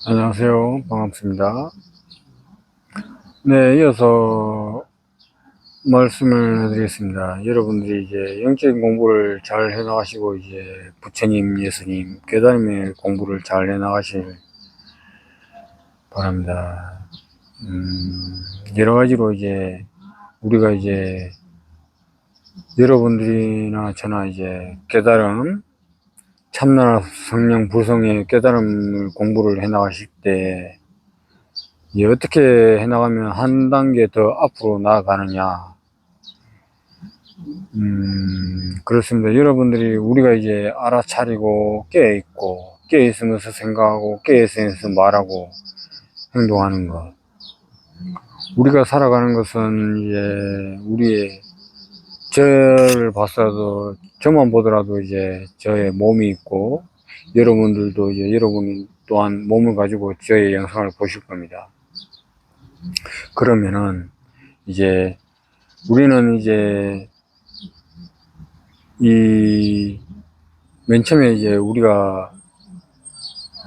안녕하세요. 반갑습니다. 네, 이어서 말씀을 해드리겠습니다. 여러분들이 이제 영적인 공부를 잘 해나가시고, 이제 부처님, 예수님, 깨달음의 공부를 잘 해나가실 바랍니다. 여러 가지로 이제 우리가 이제 여러분들이나 저나 이제 깨달음, 참나나 성령 불성의 깨달음을 공부를 해나가실 때 어떻게 해나가면 한 단계 더 앞으로 나아가느냐. 그렇습니다. 여러분들이 우리가 이제 알아차리고 깨어있고 깨어있으면서 생각하고 깨어있으면서 말하고 행동하는 것. 우리가 살아가는 것은 이제 우리의 저를 봤어도 저만 보더라도 이제 저의 몸이 있고 여러분들도 이제 여러분이 또한 몸을 가지고 저의 영상을 보실 겁니다. 그러면은 이제 우리는 이제 맨 처음에 이제 우리가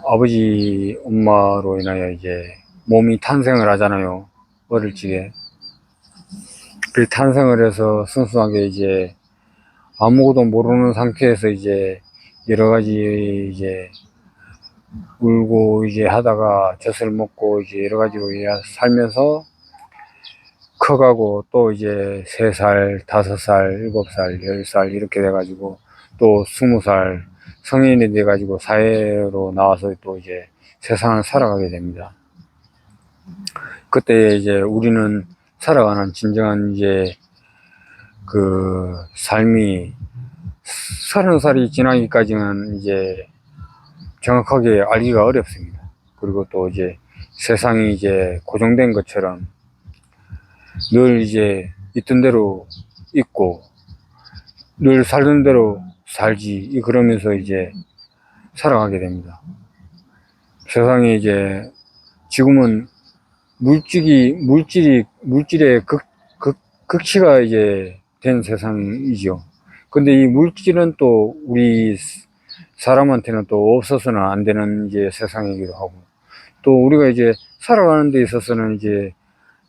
아버지, 엄마로 인하여 이제 몸이 탄생을 하잖아요. 어릴 적에. 그 탄생을 해서 순수하게 이제 아무것도 모르는 상태에서 이제 여러 가지 이제 울고 이제 하다가 젖을 먹고 이제 여러 가지로 살면서 커가고 또 이제 3살, 5살, 7살, 10살 이렇게 돼가지고 또 20살 성인이 돼가지고 사회로 나와서 또 이제 세상을 살아가게 됩니다. 그때 이제 우리는 살아가는 진정한 이제 그 삶이 30살이 지나기까지는 이제 정확하게 알기가 어렵습니다. 그리고 또 이제 세상이 이제 고정된 것처럼 늘 이제 있던 대로 있고 늘 살던 대로 살지 그러면서 이제 살아가게 됩니다. 세상에 이제 지금은 물질의 극치가 이제 된 세상이죠. 근데 이 물질은 또 우리 사람한테는 또 없어서는 안 되는 이제 세상이기도 하고, 또 우리가 이제 살아가는 데 있어서는 이제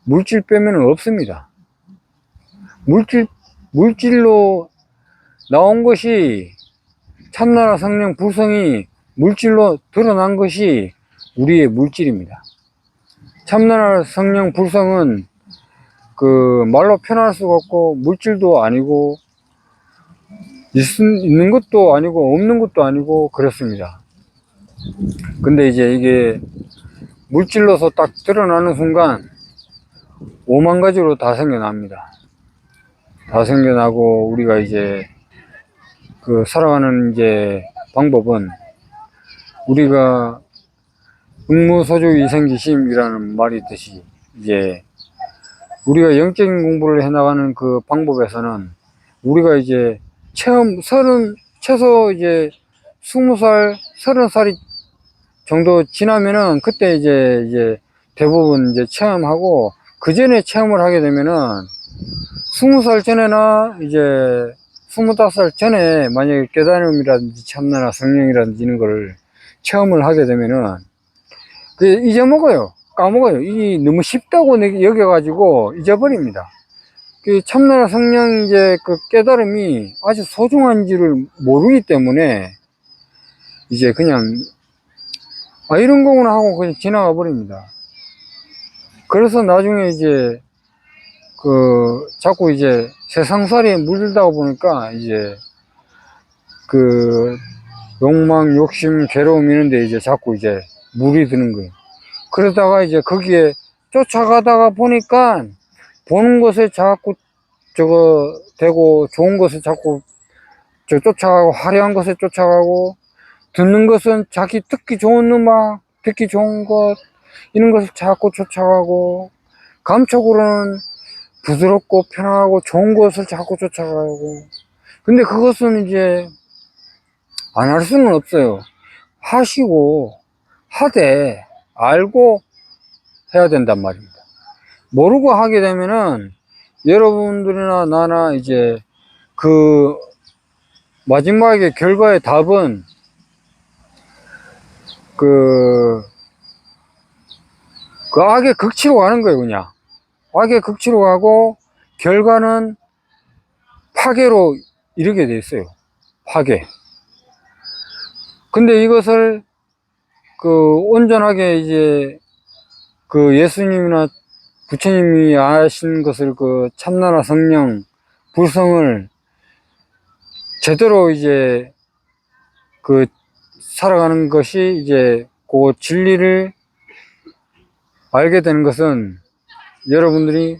물질 빼면은 없습니다. 물질로 나온 것이 참나라 성령 불성이 물질로 드러난 것이 우리의 물질입니다. 참나라 성령 불성은 그 말로 표현할 수가 없고 물질도 아니고 있는 것도 아니고 없는 것도 아니고 그렇습니다. 근데 이제 이게 물질로서 딱 드러나는 순간 5만 가지로 다 생겨납니다. 다 생겨나고 우리가 이제 그 살아가는 이제 방법은 우리가 응무소주 이생기심이라는 말이 있듯이 이제 우리가 영적인 공부를 해나가는 그 방법에서는 우리가 이제 최소 이제 20살, 30살이 정도 지나면은 그때 이제 대부분 이제 체험하고 그 전에 체험을 하게 되면은 20살 전에나 이제 25살 전에 만약에 깨달음이라든지 참나나 성령이라든지 이런 거를 체험을 하게 되면은 그 잊어먹어요. 까먹어요. 이게 너무 쉽다고 여겨가지고 잊어버립니다. 그 참나라 성령 이제 그 깨달음이 아주 소중한지를 모르기 때문에 이제 그냥 이런 거구나 하고 그냥 지나가 버립니다. 그래서 나중에 이제 그 자꾸 이제 세상살이에 물들다 보니까 이제 그 욕망, 욕심, 괴로움 이런데 이제 자꾸 이제 물이 드는 거예요. 그러다가 이제 거기에 쫓아가다가 보니까 보는 것에 자꾸 저거 되고 좋은 것에 자꾸 쫓아가고 화려한 것에 쫓아가고 듣는 것은 자기 듣기 좋은 음악, 듣기 좋은 것 이런 것을 자꾸 쫓아가고 감촉으로는 부드럽고 편하고 좋은 것을 자꾸 쫓아가고 근데 그것은 이제 안 할 수는 없어요. 하시고 하되 알고 해야 된단 말입니다. 모르고 하게 되면은 여러분들이나 나나 이제 그 마지막에 결과의 답은 그 그 악의 극치로 가는 거예요. 그냥 악의 극치로 가고 결과는 파괴로 이르게 돼 있어요. 파괴. 근데 이것을 그 온전하게 이제 그 예수님이나 부처님이 하신 것을 그 참나나 성령 불성을 제대로 이제 그 살아가는 것이 이제 그 진리를 알게 되는 것은 여러분들이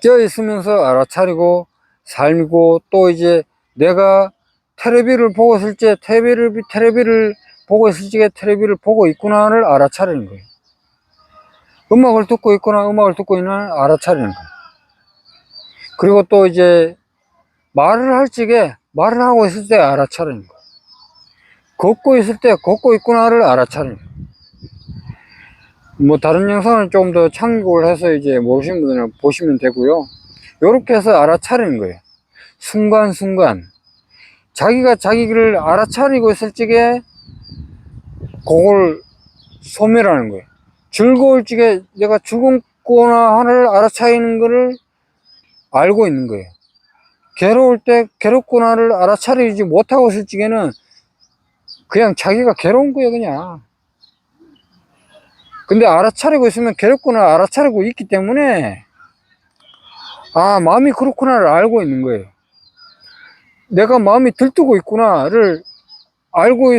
깨어 있으면서 알아차리고 살고, 또 이제 내가 텔레비를 보고 있을 때 텔레비를 보고 있을 때 텔레비를 보고 있구나를 알아차리는 거예요. 음악을 듣고 있구나, 음악을 듣고 있는 알아차리는 거예요. 그리고 또 이제 말을 할 적에 말을 하고 있을 때 알아차리는 거예요. 걷고 있을 때 걷고 있구나를 알아차리는 거예요. 뭐 다른 영상을 좀 더 참고를 해서 이제 모르시는 분들은 보시면 되고요. 요렇게 해서 알아차리는 거예요. 순간순간 자기가 자기를 알아차리고 있을 적에 그걸 소멸하는 거예요. 즐거울 적에 내가 죽었구나 하를 알아차리는 거를 알고 있는 거예요. 괴로울 때 괴롭구나를 알아차리지 못하고 있을 적에는 그냥 자기가 괴로운 거예요. 그냥. 근데 알아차리고 있으면 괴롭구나 알아차리고 있기 때문에 아, 마음이 그렇구나를 알고 있는 거예요. 내가 마음이 들뜨고 있구나를 알고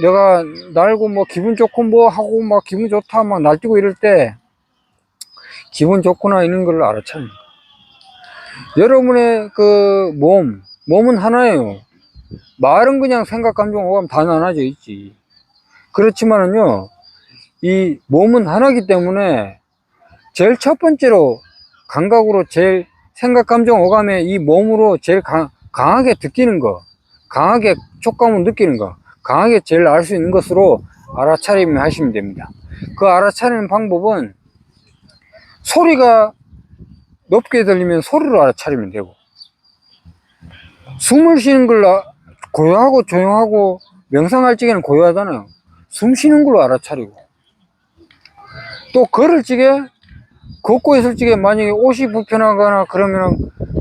내가 날고 뭐 기분 좋고 뭐 하고 막 기분 좋다 막 날뛰고 이럴 때 기분 좋구나 있는 걸 알아차리는 거예요. 여러분의 그 몸은 하나예요. 말은 그냥 생각, 감정, 오감 다 나눠져 있지. 그렇지만은요, 이 몸은 하나이기 때문에 제일 첫 번째로 감각으로 제일 생각, 감정, 오감에 이 몸으로 제일 강하게 느끼는 거, 강하게 촉감을 느끼는 거, 강하게 제일 알 수 있는 것으로 알아차림을 하시면 됩니다. 그 알아차리는 방법은 소리가 높게 들리면 소리로 알아차리면 되고, 숨을 쉬는 걸 고요하고 조용하고 명상할 적에는 고요하잖아요. 숨 쉬는 걸로 알아차리고, 또 걸을 적에 걷고 있을 적에 만약에 옷이 불편하거나 그러면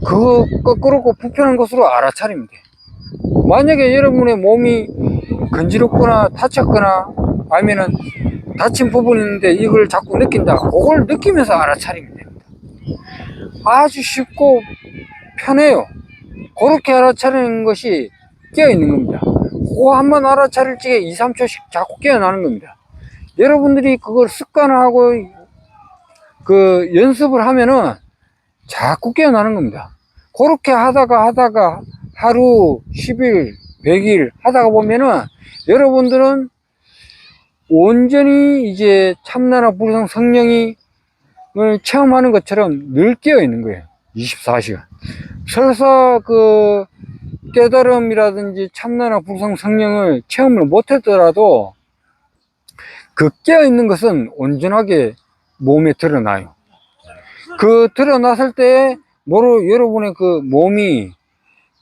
그거 거꾸로 불편한 것으로 알아차리면 돼. 만약에 여러분의 몸이 건지럽거나 다쳤거나 아니면은 다친 부분이 있는데 이걸 자꾸 느낀다, 그걸 느끼면서 알아차리면 됩니다. 아주 쉽고 편해요. 그렇게 알아차리는 것이 깨어있는 겁니다. 그거 한번 알아차릴 적에 2, 3초씩 자꾸 깨어나는 겁니다. 여러분들이 그걸 습관화하고 그 연습을 하면은 자꾸 깨어나는 겁니다. 그렇게 하다가 하루, 10일, 100일 하다가 보면은 여러분들은 온전히 이제 참나나 불성 성령이 체험하는 것처럼 늘 깨어 있는 거예요. 24시간. 설사 그 깨달음이라든지 참나나 불성 성령을 체험을 못했더라도 그 깨어 있는 것은 온전하게 몸에 드러나요. 그 드러났을 때 뭐로 여러분의 그 몸이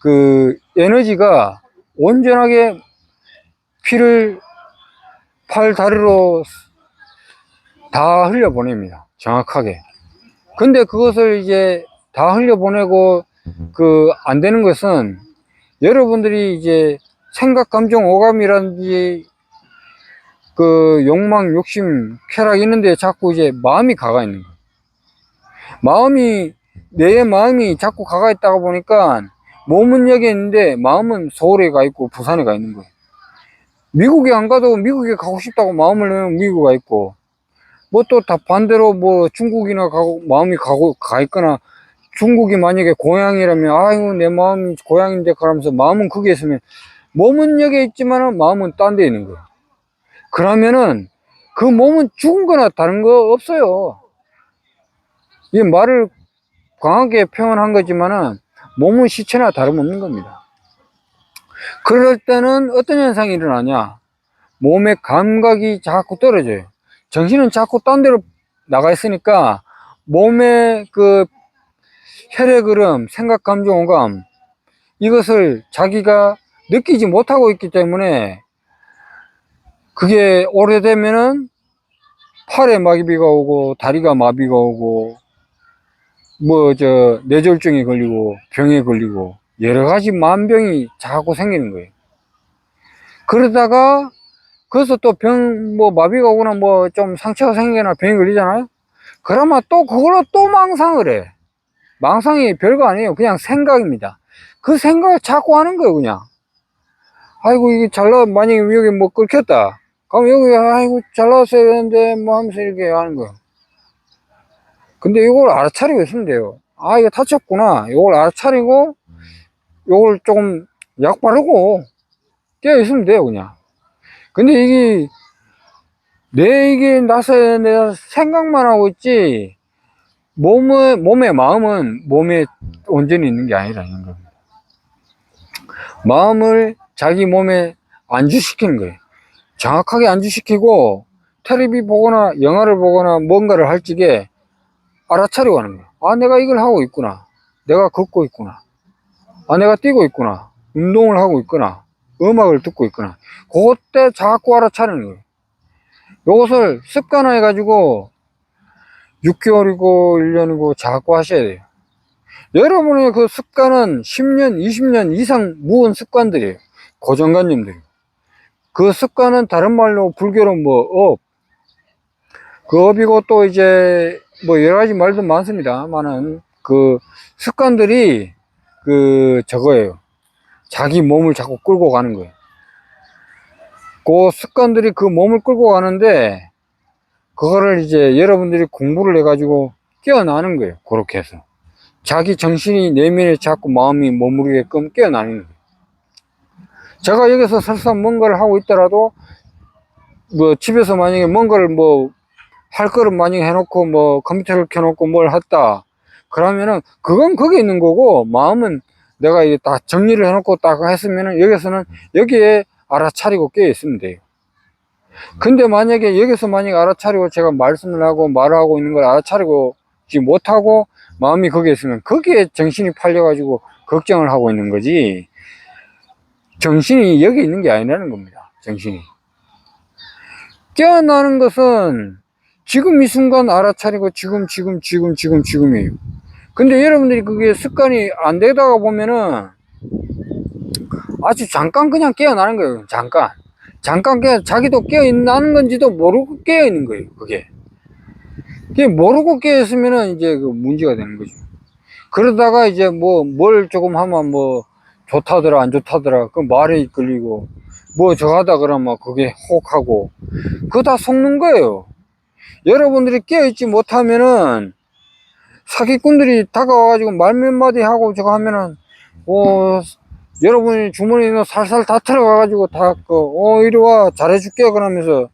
그 에너지가 온전하게 피를 팔 다리로 다 흘려보냅니다. 정확하게. 근데 그것을 이제 다 흘려보내고 그 안 되는 것은 여러분들이 이제 생각, 감정, 오감이라든지 그 욕망, 욕심, 쾌락 있는데 자꾸 이제 마음이 가가 있는 거예요. 내 마음이 자꾸 가가 있다가 보니까 몸은 여기 있는데 마음은 서울에 가 있고 부산에 가 있는 거예요. 미국에 안 가도 미국에 가고 싶다고 마음을 내면 미국 가 있고, 뭐 또 다 반대로 뭐 중국이나 마음이 가 있거나, 중국이 만약에 고향이라면 아유 내 마음이 고향인데 그러면서 마음은 거기에 있으면 몸은 여기 있지만 마음은 딴 데 있는 거예요. 그러면은 그 몸은 죽은 거나 다른 거 없어요. 이 말을 강하게 표현한 거지만은 몸은 시체나 다름없는 겁니다. 그럴 때는 어떤 현상이 일어나냐, 몸의 감각이 자꾸 떨어져요. 정신은 자꾸 딴 데로 나가 있으니까 몸의 그 혈액 흐름, 생각, 감정, 오감, 이것을 자기가 느끼지 못하고 있기 때문에 그게 오래되면은 팔에 마비가 오고, 다리가 마비가 오고, 뇌졸중에 걸리고, 병에 걸리고, 여러 가지 만병이 자꾸 생기는 거예요. 그러다가, 그래서 또 마비가 오거나 좀 상처가 생기거나 병이 걸리잖아요? 그러면 또 그걸로 또 망상을 해. 망상이 별거 아니에요. 그냥 생각입니다. 그 생각을 자꾸 하는 거예요, 그냥. 아이고, 이게 만약에 여기 끊겼다. 그럼 여기, 아이고, 잘 나왔어야 되는데, 하면서 이렇게 하는 거예요. 근데 이걸 알아차리고 있으면 돼요. 아, 이거 다쳤구나. 이걸 알아차리고, 이걸 조금 약 바르고, 깨어있으면 돼요, 그냥. 근데 이게 나서야 내가 생각만 하고 있지, 몸의 마음은 몸에 온전히 있는 게 아니라는 겁니다. 마음을 자기 몸에 안주시키는 거예요. 정확하게 안주시키고, 텔레비 보거나 영화를 보거나 뭔가를 할 적에 알아차리고 하는 거예요. 아, 내가 이걸 하고 있구나. 내가 걷고 있구나. 아, 내가 뛰고 있구나. 운동을 하고 있구나. 음악을 듣고 있구나. 그때 자꾸 알아차리는 거예요. 이것을 습관화해가지고 6개월이고 1년이고 자꾸 하셔야 돼요. 여러분의 그 습관은 10년, 20년 이상 묵은 습관들이에요. 고정관념들이에요. 그 습관은 다른 말로 불교로 업. 그 업이고 또 이제 여러 가지 말도 많습니다만은 그 습관들이 저거예요. 자기 몸을 자꾸 끌고 가는 거예요. 그 습관들이 그 몸을 끌고 가는데 그거를 이제 여러분들이 공부를 해가지고 깨어나는 거예요. 그렇게 해서 자기 정신이 내면에 자꾸 마음이 머무르게끔 깨어나는 거예요. 제가 여기서 설사 뭔가를 하고 있더라도 집에서 만약에 뭔가를 할 거를 만약에 해놓고 컴퓨터를 켜놓고 뭘 했다 그러면은 그건 거기 있는 거고 마음은 내가 이게 다 정리를 해놓고 딱 했으면은 여기서는 여기에 알아차리고 깨어 있으면 돼요. 근데 만약에 여기서 알아차리고 제가 말씀을 하고 말을 하고 있는 걸 알아차리고지 못하고 마음이 거기에 있으면 거기에 정신이 팔려가지고 걱정을 하고 있는 거지 정신이 여기 있는 게 아니라는 겁니다. 정신이 깨어나는 것은 지금 이 순간 알아차리고 지금이에요. 근데 여러분들이 그게 습관이 안 되다가 보면은 아주 잠깐 그냥 깨어나는 거예요. 잠깐 자기도 깨어나는 건지도 모르고 깨어있는 거예요. 그게 모르고 깨어있으면은 이제 그 문제가 되는 거죠. 그러다가 이제 뭘 조금 하면 좋다더라 안 좋다더라 그 말에 이끌리고 저거 하다 그러면 그게 혹하고 그거 다 속는 거예요. 여러분들이 깨어있지 못하면은 사기꾼들이 다가와가지고 말 몇 마디 하고 저거 하면은 여러분이 주머니에 살살 다 들어가가지고 이리 와 잘해줄게 그러면서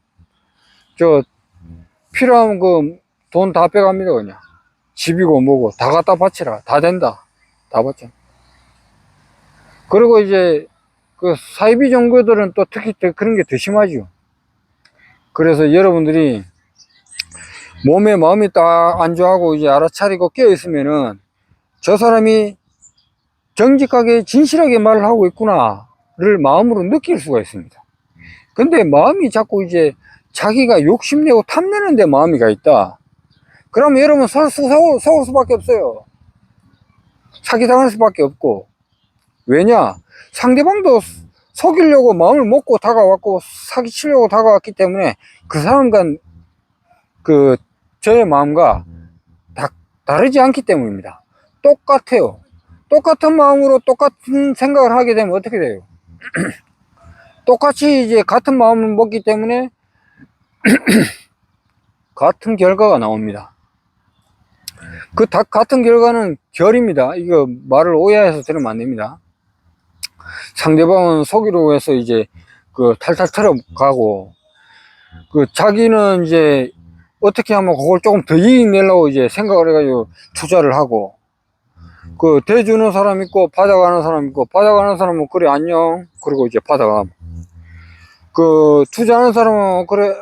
필요하면 돈 다 빼갑니다. 그냥 집이고 뭐고 다 갖다 바치라 다 된다 다 받죠. 그리고 이제 사이비 종교들은 또 특히 그런 게 더 심하죠. 그래서 여러분들이 몸에 마음이 딱 안주하고 이제 알아차리고 깨어있으면은 저 사람이 정직하게 진실하게 말을 하고 있구나를 마음으로 느낄 수가 있습니다. 근데 마음이 자꾸 이제 자기가 욕심내고 탐내는 데 마음이 가 있다. 그러면 여러분 속을 수밖에 없어요. 사기당할 수밖에 없고. 왜냐? 상대방도 속이려고 마음을 먹고 다가왔고 사기치려고 다가왔기 때문에 그 사람과 저의 마음과 다르지 않기 때문입니다. 똑같아요. 똑같은 마음으로 똑같은 생각을 하게 되면 어떻게 돼요? 똑같이 이제 같은 마음을 먹기 때문에 같은 결과가 나옵니다. 같은 결과는 결입니다. 이거 말을 오해해서 들으면 안 됩니다. 상대방은 속이려고 해서 이제 탈탈 털어가고 자기는 이제 어떻게 하면 그걸 조금 더 이익 내려고 이제 생각을 해가지고 투자를 하고 대주는 사람 있고 받아가는 사람 있고 받아가는 사람은 그래 안녕 그리고 이제 받아가 투자하는 사람은 그래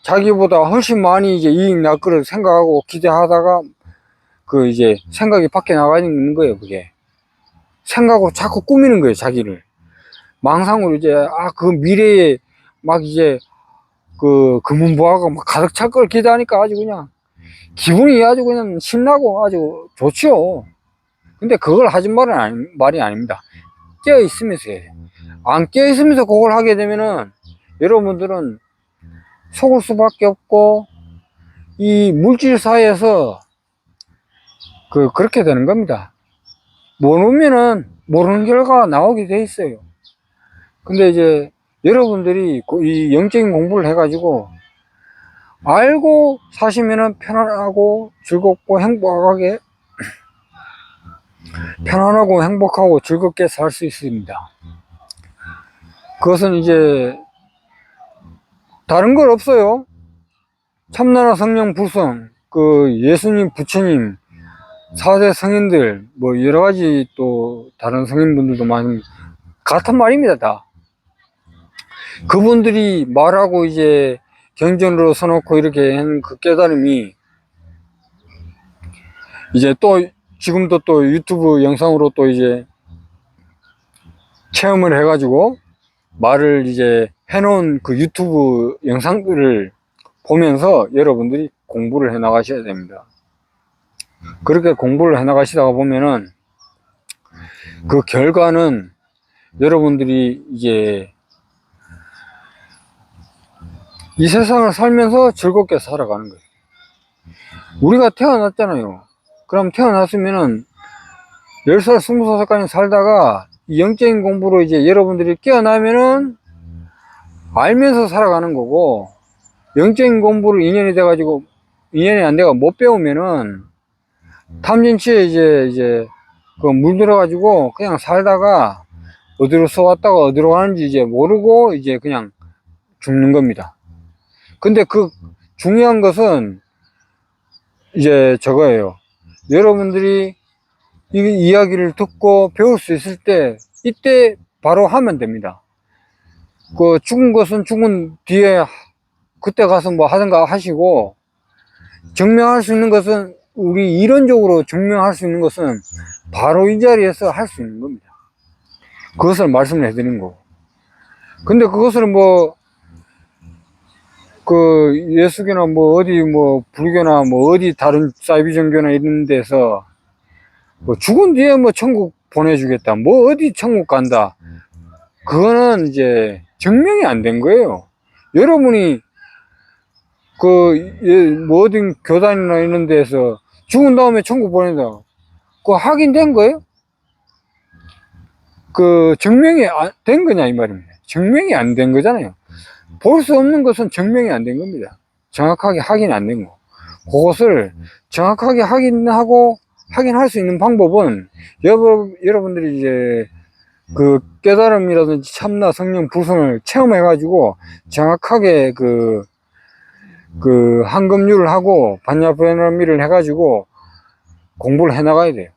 자기보다 훨씬 많이 이제 이익 날 거를 생각하고 기대하다가 이제 생각이 밖에 나가 있는 거예요. 그게 생각으로 자꾸 꾸미는 거예요. 자기를 망상으로 이제 그 미래에 막 이제 그 금은보화가 막 가득 찰 걸 기대하니까 아주 그냥 기분이 아주 그냥 신나고 아주 좋죠. 근데 그걸 하지 말이 아닙니다. 깨어 있으면서 해요. 안 깨어 있으면서 그걸 하게 되면은 여러분들은 속을 수밖에 없고 이 물질 사이에서 그렇게 되는 겁니다. 모르면은 모르는 결과가 나오게 돼 있어요. 근데 이제 여러분들이 이 영적인 공부를 해가지고 알고 사시면은 편안하고 즐겁고 행복하게 편안하고 행복하고 즐겁게 살 수 있습니다. 그것은 이제 다른 건 없어요. 참나라 성령 불성, 그 예수님, 부처님, 4대 성인들, 뭐 여러 가지 또 다른 성인분들도 많이 같은 말입니다. 다 그분들이 말하고 이제 경전으로 써놓고 이렇게 한 그 깨달음이 이제 또 지금도 또 유튜브 영상으로 또 이제 체험을 해가지고 말을 이제 해놓은 그 유튜브 영상들을 보면서 여러분들이 공부를 해 나가셔야 됩니다. 그렇게 공부를 해 나가시다가 보면은 그 결과는 여러분들이 이제 이 세상을 살면서 즐겁게 살아가는 거예요. 우리가 태어났잖아요. 그럼 태어났으면은 10살, 20살까지 살다가 이 영적인 공부로 이제 여러분들이 깨어나면은 알면서 살아가는 거고, 영적인 공부를 인연이 안 돼가 못 배우면은 탐진치에 이제 그 물들어가지고 그냥 살다가 어디로서 왔다가 어디로 가는지 이제 모르고 이제 그냥 죽는 겁니다. 근데 그 중요한 것은 이제 저거예요. 여러분들이 이 이야기를 듣고 배울 수 있을 때 이때 바로 하면 됩니다. 그 죽은 것은 죽은 뒤에 그때 가서 뭐 하든가 하시고, 증명할 수 있는 것은 우리 이론적으로 증명할 수 있는 것은 바로 이 자리에서 할 수 있는 겁니다. 그것을 말씀을 해드린 거고. 근데 그것을 뭐 그 예수교나 뭐 어디 뭐 불교나 뭐 어디 다른 사이비 종교나 이런 데서 뭐 죽은 뒤에 뭐 천국 보내주겠다, 뭐 어디 천국 간다, 그거는 이제 증명이 안 된 거예요. 여러분이 뭐 어딘 교단이나 이런 데서 죽은 다음에 천국 보낸다, 그거 확인된 거예요? 그 증명이 된 거냐 이 말입니다. 증명이 안 된 거잖아요. 볼 수 없는 것은 증명이 안 된 겁니다. 정확하게 확인 안 된 거. 그것을 정확하게 확인할 수 있는 방법은 여러분들이 이제 그 깨달음이라든지 참나 성령 불성을 체험해 가지고 정확하게 그 한금률을 하고 반야변화미를 해 가지고 공부를 해 나가야 돼요.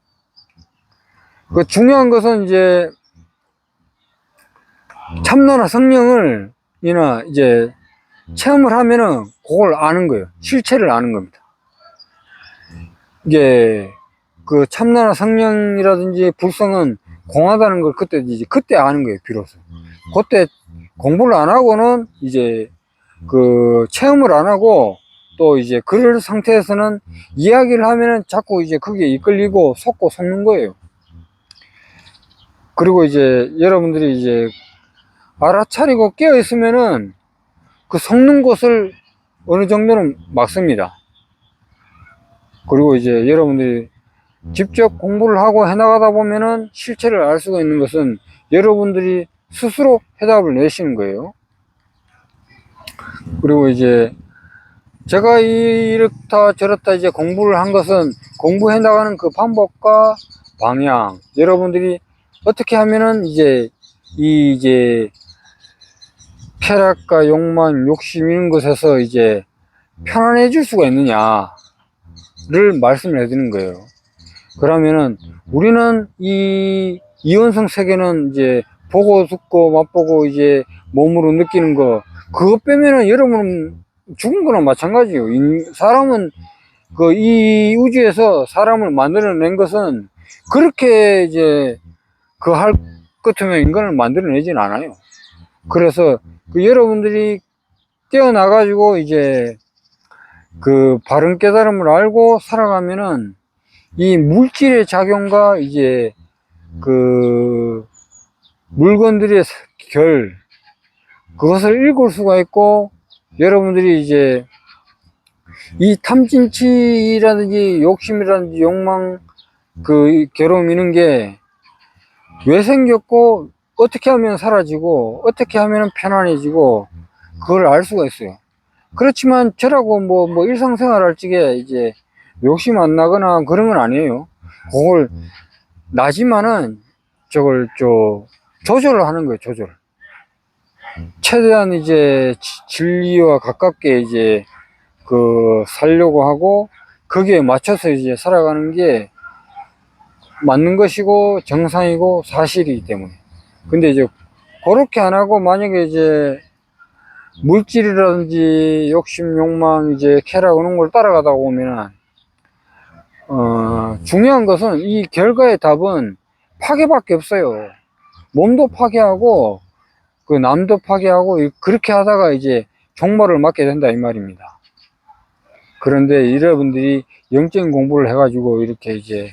그 중요한 것은 이제 참나나 성령을 이제 체험을 하면은 그걸 아는 거예요. 실체를 아는 겁니다. 이게 그 참나나 성령이라든지 불성은 공하다는 걸 그때 아는 거예요. 비로소. 그때 공부를 안 하고는 이제 그 체험을 안 하고 또 이제 그럴 상태에서는 이야기를 하면은 자꾸 이제 거기에 이끌리고 속는 거예요. 그리고 이제 여러분들이 이제 알아차리고 깨어 있으면은 그 속는 것을 어느 정도는 막습니다. 그리고 이제 여러분들이 직접 공부를 하고 해나가다 보면은 실체를 알 수가 있는 것은 여러분들이 스스로 해답을 내시는 거예요. 그리고 이제 제가 이렇다 저렇다 이제 공부를 한 것은 공부해 나가는 그 방법과 방향, 여러분들이 어떻게 하면은 이제 쾌락과 욕망, 욕심 이런 것에서 이제 편안해질 수가 있느냐를 말씀을 해드리는 거예요. 그러면은 우리는 이 이원성 세계는 이제 보고 듣고 맛보고 이제 몸으로 느끼는 거, 그거 빼면은 여러분은 죽은 거나 마찬가지예요. 사람은 이 우주에서 사람을 만들어낸 것은 그렇게 이제 할 것 같으면 인간을 만들어내진 않아요. 그래서 여러분들이 깨어나가지고 이제 그 바른 깨달음을 알고 살아가면은 이 물질의 작용과 이제 그 물건들의 결, 그것을 읽을 수가 있고, 여러분들이 이제 이 탐진치라든지 욕심이라든지 욕망, 그 괴로움 이런 게 왜 생겼고, 어떻게 하면 사라지고, 어떻게 하면 편안해지고, 그걸 알 수가 있어요. 그렇지만 저라고 뭐 일상생활 할 적에 이제 욕심 안 나거나 그런 건 아니에요. 그걸 나지만은 저걸 조절을 하는 거예요, 조절. 최대한 이제 진리와 가깝게 이제 살려고 하고, 거기에 맞춰서 이제 살아가는 게 맞는 것이고 정상이고 사실이기 때문에. 근데 이제 그렇게 안 하고 만약에 이제 물질이라든지 욕심, 욕망, 이제 쾌락 이런 걸 따라가다 보면은 중요한 것은 이 결과의 답은 파괴밖에 없어요. 몸도 파괴하고 그 남도 파괴하고 그렇게 하다가 이제 종말을 맞게 된다 이 말입니다. 그런데 여러분들이 영적인 공부를 해가지고 이렇게 이제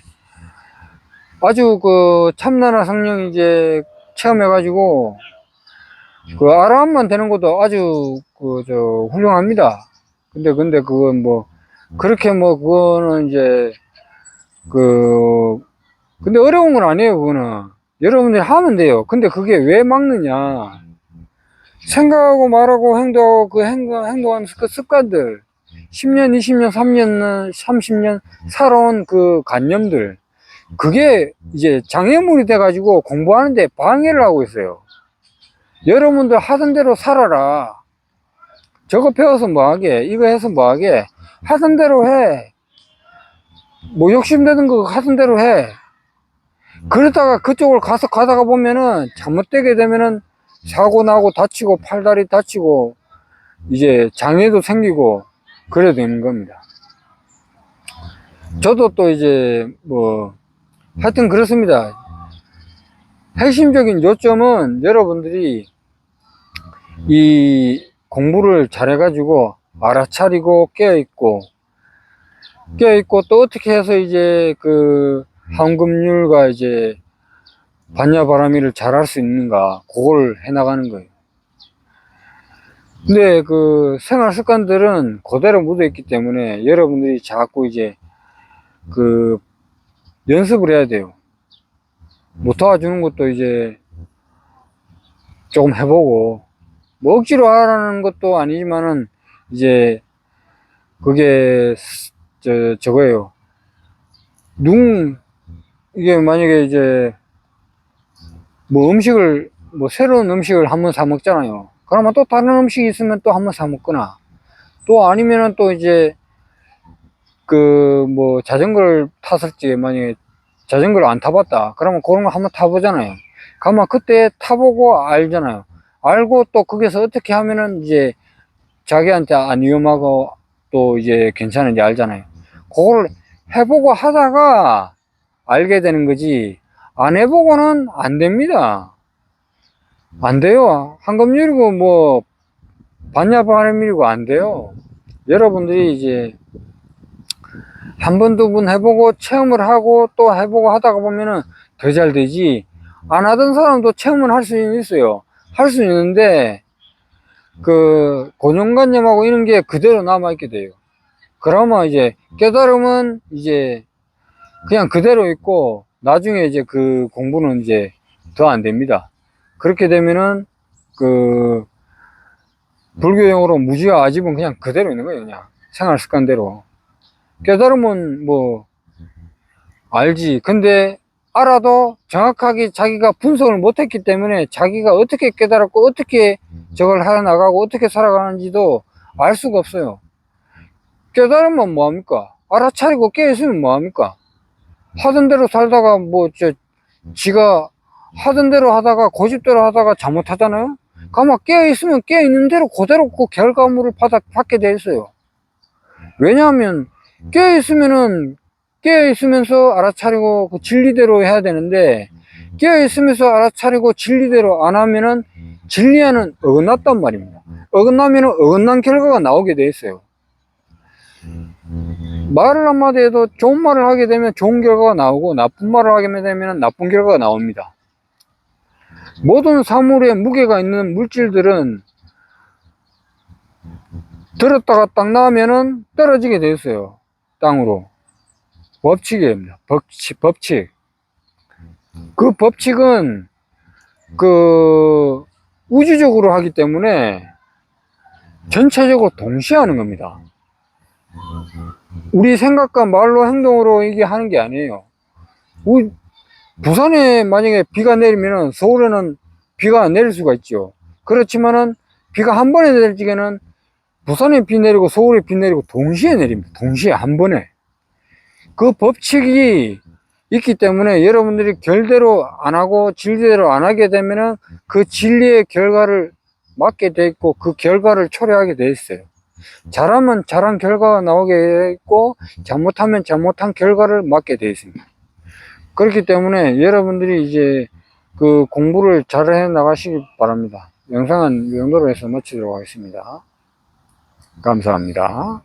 아주 그 참나나 성령 이제 체험해가지고 그 아라함만 되는 것도 아주 훌륭합니다. 근데 그건 뭐 그렇게 뭐 그거는 이제 근데 어려운 건 아니에요. 그거는 여러분들이 하면 돼요. 근데 그게 왜 막느냐, 생각하고 말하고 행동하고 그 행동하는 그 습관들, 10년 20년 3년 30년 살아온 그 관념들, 그게 이제 장애물이 돼 가지고 공부하는데 방해를 하고 있어요. 여러분들 하던 대로 살아라. 저거 배워서 뭐하게, 이거 해서 뭐하게, 하던 대로 해. 뭐 욕심내는 거 하던 대로 해. 그러다가 그쪽을 가다가 보면은 잘못되게 되면은 사고 나고 다치고 팔다리 다치고 이제 장애도 생기고 그래야 되는 겁니다. 저도 또 이제 뭐 하여튼 그렇습니다. 핵심적인 요점은 여러분들이 이 공부를 잘해가지고 알아차리고 깨어있고 또 어떻게 해서 이제 그 황금률과 이제 반야바라미를 잘할 수 있는가, 그걸 해나가는 거예요. 근데 그 생활 습관들은 그대로 묻어 있기 때문에 여러분들이 자꾸 이제 그 연습을 해야 돼요. 뭐 도와주는 것도 이제 조금 해보고, 뭐 억지로 하라는 것도 아니지만은 이제 그게 저거예요. 이게 만약에 이제 뭐 음식을, 뭐 새로운 음식을 한번 사 먹잖아요. 그러면 또 다른 음식이 있으면 또 한번 사 먹거나, 또 아니면은 또 이제 그 뭐 자전거를 탔을지, 만약에 자전거를 안 타봤다 그러면 그런 거 한번 타보잖아요. 그러면 그때 타보고 알잖아요. 알고 또 거기서 어떻게 하면은 이제 자기한테 안 위험하고 또 이제 괜찮은지 알잖아요. 그걸 해보고 하다가 알게 되는 거지, 안 해보고는 안 됩니다. 안 돼요. 황금률이고 뭐 반야바람일이고 안 돼요. 여러분들이 이제 한 번, 두 번 해보고 체험을 하고 또 해보고 하다가 보면은 더 잘 되지, 안 하던 사람도 체험을 할 수 있어요. 할 수 있는데 그 고정관념하고 이런 게 그대로 남아있게 돼요. 그러면 이제 깨달음은 이제 그냥 그대로 있고 나중에 이제 그 공부는 이제 더 안 됩니다. 그렇게 되면은 그 불교용으로 무지와 아집은 그냥 그대로 있는 거예요. 그냥 생활 습관대로. 깨달음은 뭐 알지. 근데 알아도 정확하게 자기가 분석을 못했기 때문에 자기가 어떻게 깨달았고 어떻게 저걸 해나가고 어떻게 살아가는지도 알 수가 없어요. 깨달으면 뭐합니까? 알아차리고 깨있으면 뭐합니까? 하던 대로 살다가 지가 하던 대로 하다가 고집대로 하다가 잘못하잖아요. 그러면 깨어있으면 깨어있는 대로 그대로 그 결과물을 받게 돼 있어요. 왜냐하면 깨어있으면서 알아차리고 그 진리대로 해야 되는데, 깨어있으면서 알아차리고 진리대로 안 하면은 진리와는 어긋났단 말입니다. 어긋나면 어긋난 결과가 나오게 돼 있어요. 말을 한마디 해도 좋은 말을 하게 되면 좋은 결과가 나오고 나쁜 말을 하게 되면 나쁜 결과가 나옵니다. 모든 사물에 무게가 있는 물질들은 들었다가 딱 나오면은 떨어지게 돼 있어요. 땅으로. 법칙입니다. 법칙. 그 법칙은 그 우주적으로 하기 때문에 전체적으로 동시에 하는 겁니다. 우리 생각과 말로 행동으로 이게 하는 게 아니에요. 부산에 만약에 비가 내리면은 서울에는 비가 안 내릴 수가 있죠. 그렇지만은 비가 한 번에 내릴 적에는 부산에 비 내리고 서울에 비 내리고 동시에 내립니다. 동시에 한 번에. 그 법칙이 있기 때문에 여러분들이 결대로 안 하고 진리대로 안 하게 되면은 그 진리의 결과를 맞게 돼 있고 그 결과를 초래하게 돼 있어요. 잘하면 잘한 결과가 나오게 돼 있고 잘못하면 잘못한 결과를 맞게 돼 있습니다. 그렇기 때문에 여러분들이 이제 그 공부를 잘 해 나가시기 바랍니다. 영상은 이 정도로 해서 마치도록 하겠습니다. 감사합니다.